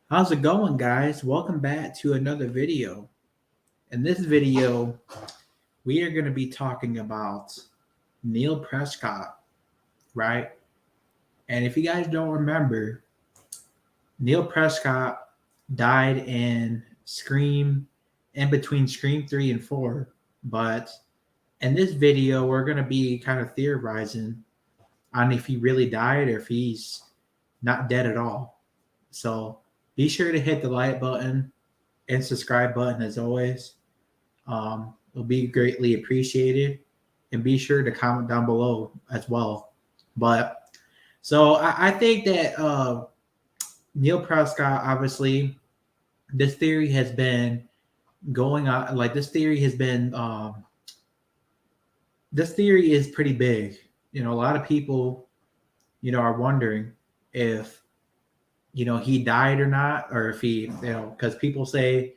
How's it going, guys? Welcome back to another video. In this video, we are going to be talking about Neil Prescott, right? And if you guys don't remember, Neil Prescott died in between Scream 3 and 4. But in this video, we're going to be kind of theorizing on if he really died or if he's not dead at all. So be sure to hit the like button and subscribe button as always. It'll be greatly appreciated. And be sure to comment down below as well. But so I think that Neil Prescott, obviously, this theory has been going on. Like this theory is pretty big. A lot of people, are wondering if he died or not, or if he, because people say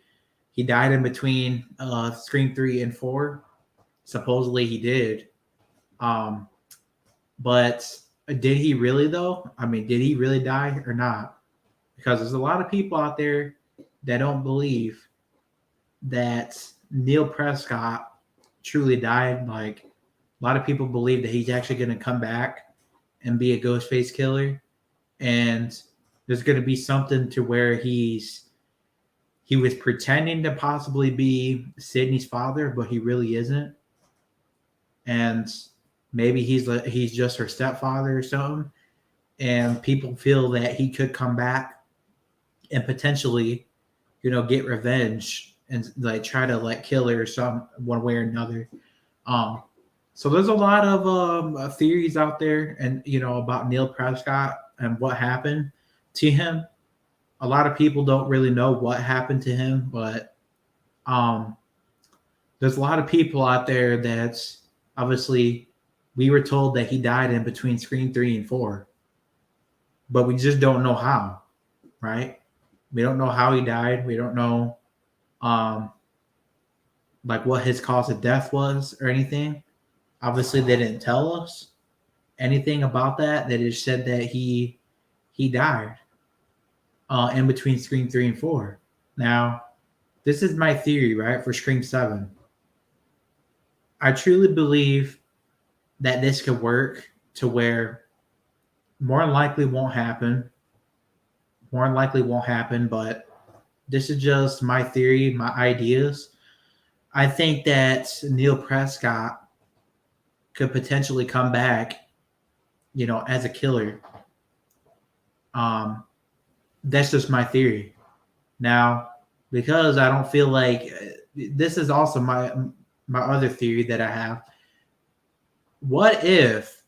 he died in between Scream 3 and 4. Supposedly he did. But did he really, though? I mean, did he really die or not? Because there's a lot of people out there that don't believe that Neil Prescott truly died. Like, a lot of people believe that he's actually going to come back and be a ghost face killer. And there's going to be something to where he was pretending to possibly be Sydney's father, but he really isn't. And maybe he's just her stepfather or something. And people feel that he could come back and potentially, get revenge and like try to like kill her some one way or another. So there's a lot of theories out there, and about Neil Prescott and what happened to him. A lot of people don't really know what happened to him, but there's a lot of people out there that's obviously we were told that he died in between Scream 3 and 4, but we just don't know how, right? We don't know how he died. We don't know like what his cause of death was or anything. Obviously, they didn't tell us anything about that. They just said that he died in between Scream 3 and 4. Now, this is my theory, right, for Scream 7. I truly believe that this could work to where more than likely won't happen. More than likely won't happen, but this is just my theory, my ideas. I think that Neil Prescott could potentially come back, as a killer. That's just my theory. Now, because I don't feel like this is also my other theory that I have. What if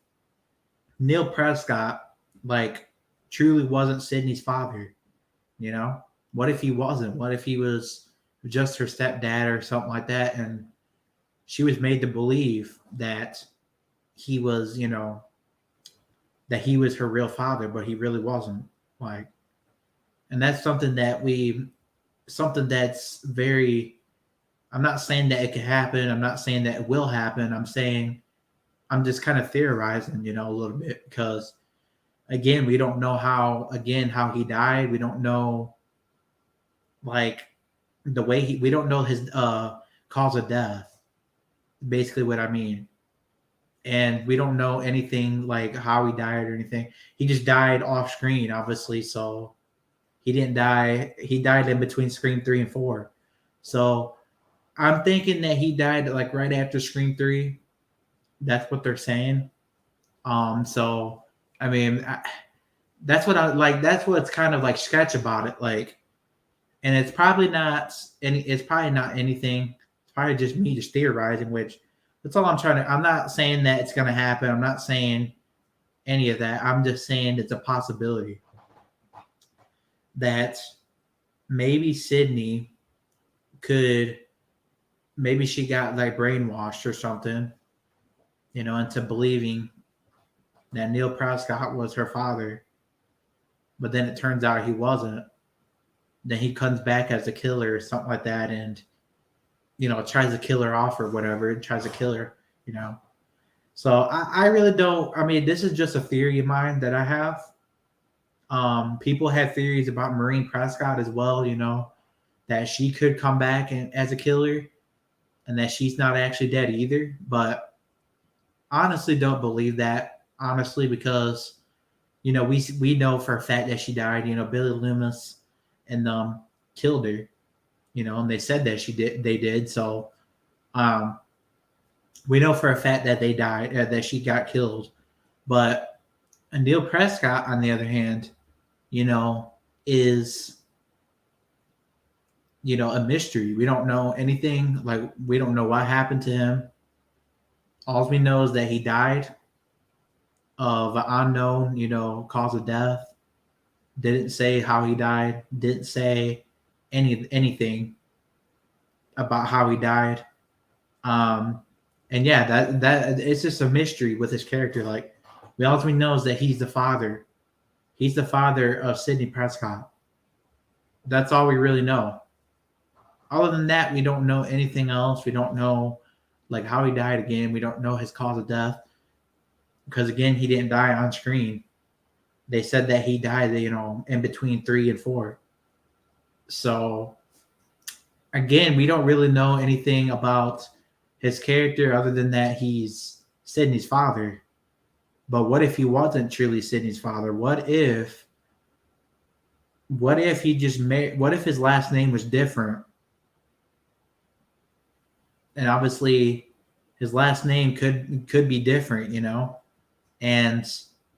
Neil Prescott like truly wasn't Sydney's father? What if he wasn't? What if he was just her stepdad or something like that, and she was made to believe that he was, that he was her real father, but he really wasn't. Like, and that's something that's very. I'm not saying that it could happen. I'm not saying that it will happen. I'm just kind of theorizing, a little bit because again, we don't know how he died. We don't know like the way we don't know his cause of death. Basically what I mean. And we don't know anything like how he died or anything. He just died off screen, obviously, so he didn't die. He died in between Scream 3 and 4. So I'm thinking that he died like right after Scream 3. That's what they're saying. So I mean, that's what I like. That's what's kind of like sketch about it. Like, and it's probably not any. It's probably not anything. It's probably just me just theorizing. Which that's all I'm trying to. I'm not saying that it's going to happen. I'm not saying any of that. I'm just saying it's a possibility that maybe Sydney could. Maybe she got like brainwashed or something, into believing that Neil Prescott was her father, but then it turns out he wasn't. Then he comes back as a killer or something like that, and tries to kill her off or whatever, and tries to kill her. So I really don't. I mean, this is just a theory of mine that I have. People have theories about Maureen Prescott as well, that she could come back as a killer and that she's not actually dead either. But honestly, don't believe that. Honestly, because we know for a fact that she died. Billy Loomis and killed her. And they said that she did. They did. So um, we know for a fact that they died, that she got killed. But Neil Prescott, on the other hand, is a mystery. We don't know anything. Like, we don't know what happened to him. All we know is that he died of an unknown, cause of death. Didn't say how he died. Didn't say anything about how he died. Um, and yeah, that it's just a mystery with his character. Like, all we know is that he's the father. He's the father of Sidney Prescott. That's all we really know. Other than that, we don't know anything else. We don't know like how he died again. We don't know his cause of death because again, he didn't die on screen. They said that he died, in between 3 and 4. So again, we don't really know anything about his character other than that he's Sidney's father. But what if he wasn't truly Sidney's father? What if he just made? What if his last name was different? And obviously, his last name could be different, And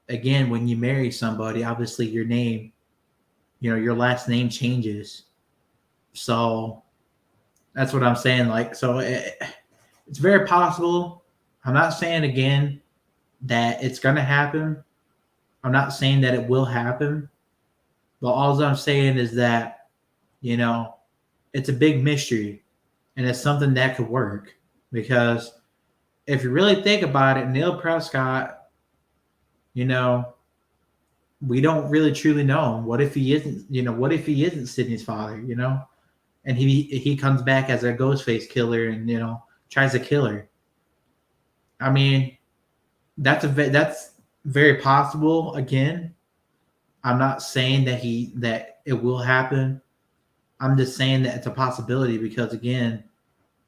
again, when you marry somebody, obviously your name, your last name changes. So that's what I'm saying. Like, so it's very possible. I'm not saying again that it's going to happen. I'm not saying that it will happen. But all I'm saying is that, it's a big mystery and it's something that could work. Because if you really think about it, Neil Prescott, we don't really truly know him. What if he isn't Sidney's father, and he comes back as a Ghostface killer and tries to kill her. I mean, that's very possible. Again, I'm not saying that it will happen. I'm just saying that it's a possibility because again,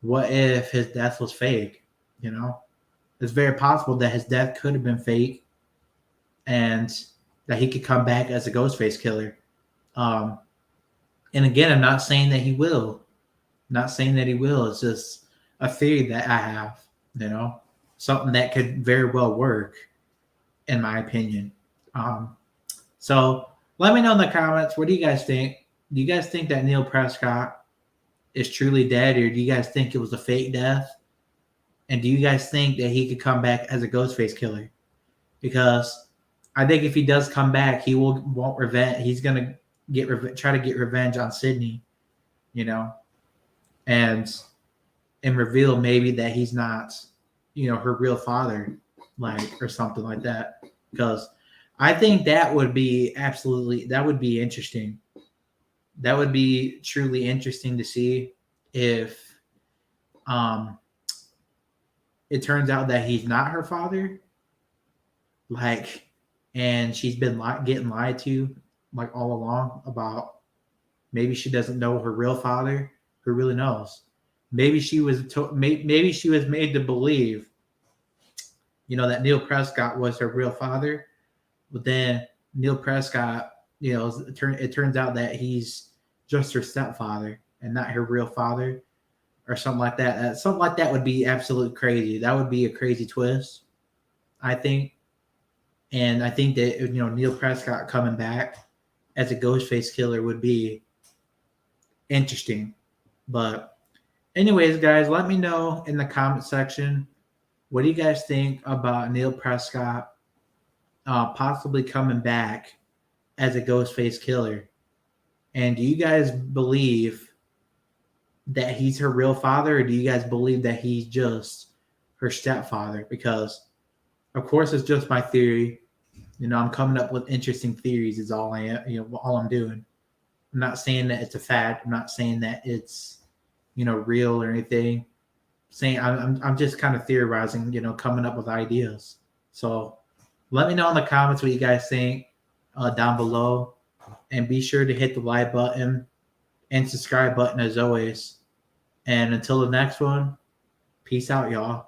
what if his death was fake? It's very possible that his death could have been fake, and that he could come back as a Ghostface killer. And again, I'm not saying that he will. Not saying that he will. It's just a theory that I have, something that could very well work, in my opinion. So let me know in the comments. What do you guys think? Do you guys think that Neil Prescott is truly dead, or do you guys think it was a fake death? And do you guys think that he could come back as a Ghostface killer? Because I think if he does come back, he won't revenge. He's gonna try to get revenge on Sidney, and reveal maybe that he's not, her real father, or something like that. Because I think that would be interesting. That would be truly interesting to see if it turns out that he's not her father, and she's been getting lied to all along about maybe she doesn't know her real father. Who really knows? Maybe she was maybe she was made to believe, that Neil Prescott was her real father, but then Neil Prescott, it turns out that he's just her stepfather and not her real father, or something like that. Something like that would be absolute crazy. That would be a crazy twist, I think. And I think that Neil Prescott coming back as a Ghostface killer would be interesting. But anyways, guys, let me know in the comment section, what do you guys think about Neil Prescott possibly coming back as a Ghostface killer? And do you guys believe that he's her real father, or do you guys believe that he's just her stepfather? Because, of course, it's just my theory. I'm coming up with interesting theories is all I am, all I'm doing. I'm not saying that it's a fact. I'm not saying that it's, real or anything. Saying I'm just kind of theorizing, coming up with ideas. So let me know in the comments what you guys think. down below. And be sure to hit the like button and subscribe button as always. And until the next one, peace out, y'all.